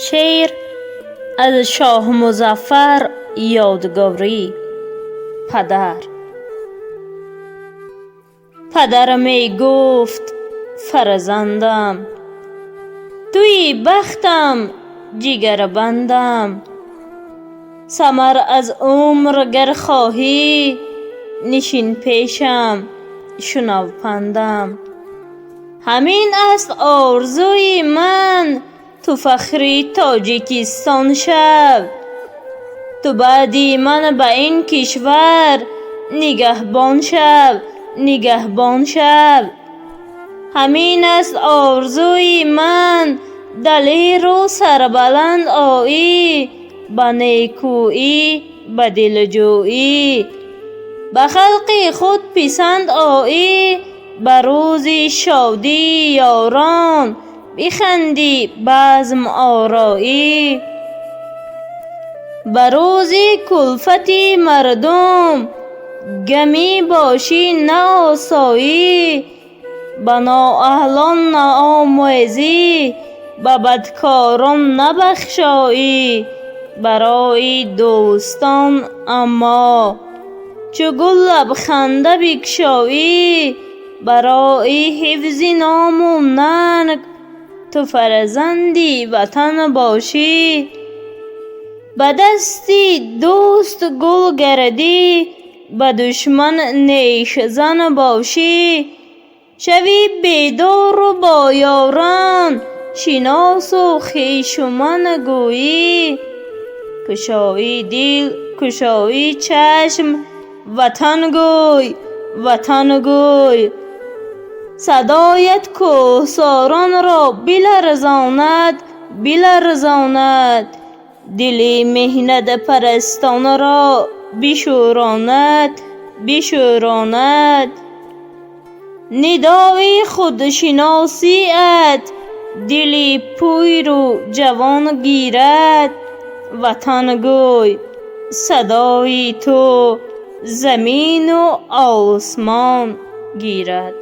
شعر از شاه مظفر یادگاری. پدر می گفت فرزندم، توی بختم جگر بندم. ثمر از عمر گر خواهی، نشین پیشم شنو پندم. همین است آرزوی من، تو فخری تاجیکستان شو. تو بعدی من به این کشور، نگهبان شو. همین است آرزوی من، دلیر و سربلند آیی. به نیکویی به دلجویی، به خلق خود پسند آیی. به روز شادی یاران، بخندی بزم آرایی. به روز کلفت مردم، گمی باشی نه آسایی. به نااهلان نه آموزی، به بدکاران نبخشایی. برای دوستان اما چو گل لبخنده بگشایی. برای حفظ نام و ننگ، تو فرزندی وطن باشی. به دستی دوست گل گردی، به دشمن نیش زن باشی. شوی بیدار و با یاران، شناس و خویشمن گویی. گشایی دل گشایی چشم، وطن گوی. صدایت کوهساران را بلرزاند. دل محنت پرستان را بشوراند. ندای خودشناسیت، دل پیر و جوان گیرد. وطن گوی، صدای تو زمین و آسمان گیرد.